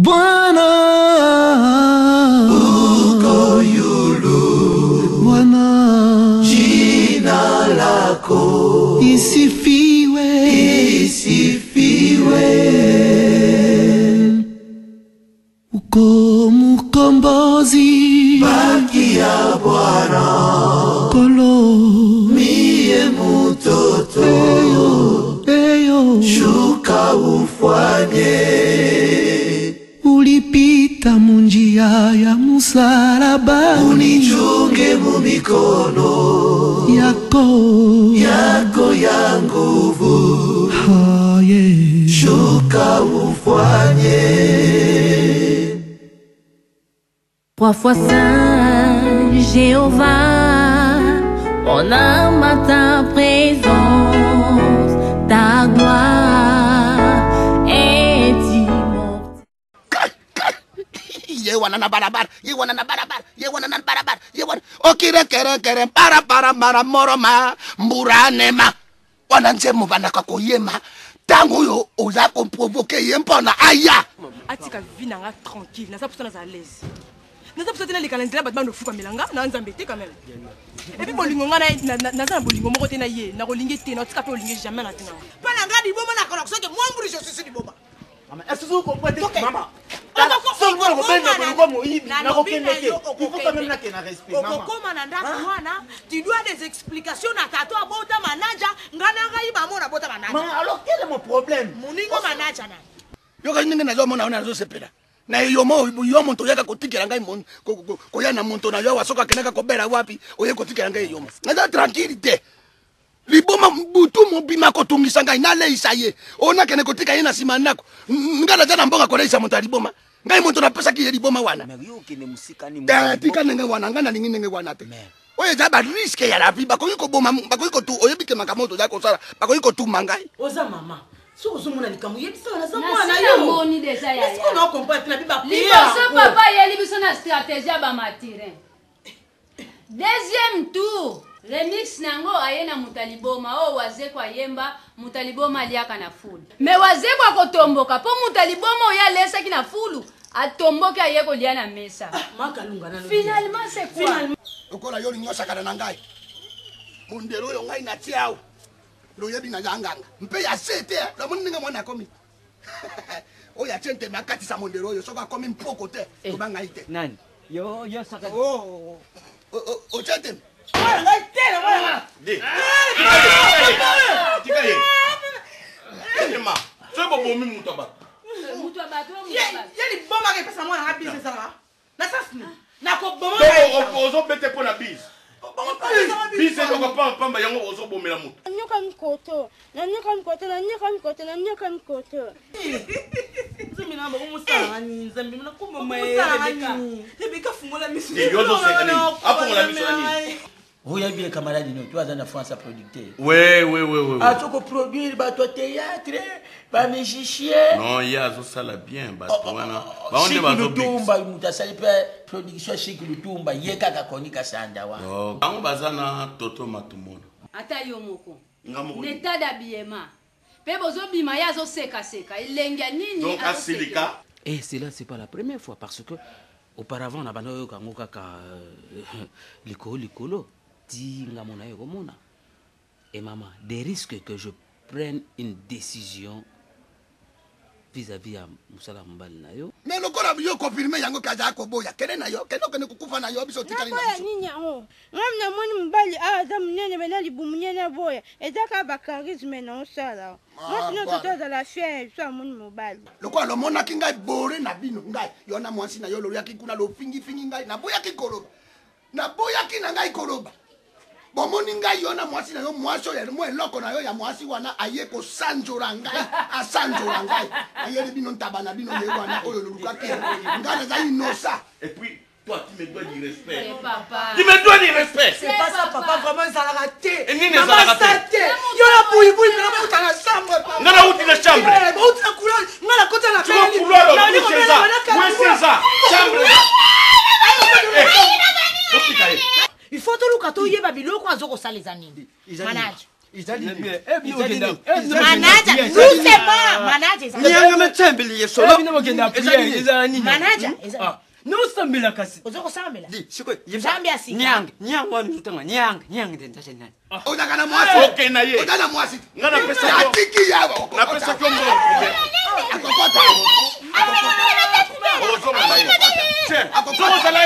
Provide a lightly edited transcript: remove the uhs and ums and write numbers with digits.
Bwana uko yulu, Bwana jina lako isifiwe, isifiwe. Uko mkombozi, Baki ya Bwana, kolo mie mtoto, eyo shuka ufanye. Ulipita munjia ya msalabani, Unichunge mu mikono yako ya nguvu, yeah. shuka ufanye. 3 fois Saint Jéhovah, on ama ta présence, ta gloire est immense. Yewana na barabara, yewana na barabara, yewana na barabara, yewana. Okire kere para mara moroma mburanema. Wananze mubana kako yema. Tango yo oza ko provoquer yempona aya. Atika vina nga tranquille, nasa puso na à l'aise. Nasa puso tena le calendrier batman no fuka melanga na nzambete quand même. Et puis bolingo nga na za bolingo moko tena ye, na kolinge te na tika pe olinge jamais na tena. Pana nga di boma na connexion que moi mburi je suis di boma. Maman, est-ce que vous comprenez maman? Tu dois des explications à tato à bota manager, ngana ngai ba mona bota manager. Maman, alors quel est mon problème? Muningo manager na. Yo ka ninga na zo mona ona zo sepela. Na yo monto yaka kotikela ngai mon ko yana monto na yo wasoka kenaka ko bela wapi oye kotikela ngai yo. Na tranquillité. Liboma butu mobima ko tungisa ngai na leisa ye. Ona kene kotika ye na sima nako. Ngala jana mbonga ko leisa monto liboma. Ngai monto na pesa ki ye liboma wana. Mais yo kene musika ni tika nenge wana ngana ningi nenge wana te. Oye za ba risque ya la vie bako ko boma bako ko tu oye bike makamoto za ko sala bako ko tu mangai. Oza mama. So ozomona likamu yebisa na za mwana yo. Na moni déjà ya. Est-ce qu'on a compris na biba prière? Liboso papa yeli biso na stratégie ba matirin. Deuxième tour. Remix nango ayena mutaliboma o wazekwa yemba mutaliboma aliaka na fulu. Me wazekwa kotomboka po mutaliboma oya lesa kina fulu atomboka yeko lia na mesa. Makalunga na. Finalement c'est quoi? Okola yo linyosa kana na ngai. Mundero yo ngai na tiao. Lo yebi na janganga. Mpe ya sete lo muninga mwana komi. Oya chente makati sa mondero yo soka komi mpoko te. To banga ite. Nani? Yo saka. Oh. O chente. Vous avez bien camarade nous, tu vas en France à producteur. Oui. Ah, tu peux produire bateau théâtre, ba musicien. Non, il y a ça là bien, bateau wana. Ba on est bateau tumba, mutasali pe production chic lutumba, yeka ka konika sanda wa. Oh, bango bazana toto matumona. Ata yo moko. L'état d'habillement. Pe bozo bima ya zo seka, ilenga nini? Donc à Silika. Et cela c'est pas la première fois parce que auparavant on a banoyo kangoka ka likolo. Et maman, des risques que je prenne une décision vis-à-vis à Moussala Mbali na yo. Mais le corps yo confirmé yango kaza ko boya kene na yo kene kukufa na yo biso tikali na biso. Ninya o. Ngamna moni mbali adam nene bena libumunya na boya. Ezaka ba charisme na osala. Moi sinon toto za la fière so moni mobali. Le quoi le mona kinga bore na bino ngai yona mwasi na yo lo yaki kuna lo fingi ngai na boya ki koloba. Na boya ki na ngai koloba. Bomoni ngai yona mwasi na yo mwasi ya mo eloko na yo ya mwasi wana aye ko sanjora ngai asanjora ngai ayeli bino ntabana bino ne wana oyo luluka ke ngana za inosa. Et puis toi tu me dois du respect. Papa. Tu me dois du respect. C'est pas ça papa, vraiment ça l'a raté. Et nini ça l'a raté? Yo la boui na uta na chambre papa. Ngana uti na chambre. Eh, ba uta couleur, ngala kota na tu vas couloir là, où c'est ça? Où c'est ça? Chambre. Il faut tout le kato yeba biloko azoko saleza nini. Manage. Manager, doucement. Manager. Nyanga metembeli solo. Manager. No sambila kasi. Ozo sambila. Di, siko. Zambia si. Nyang wanu tutanga. Nyang den tache nani. Odakana mwasi. Okay na ye. Odana mwasi. Ngana pesa yo. Atiki yawo. Na pesa ko mbo. Akokota. Ozo na ye. Che. Akokota la.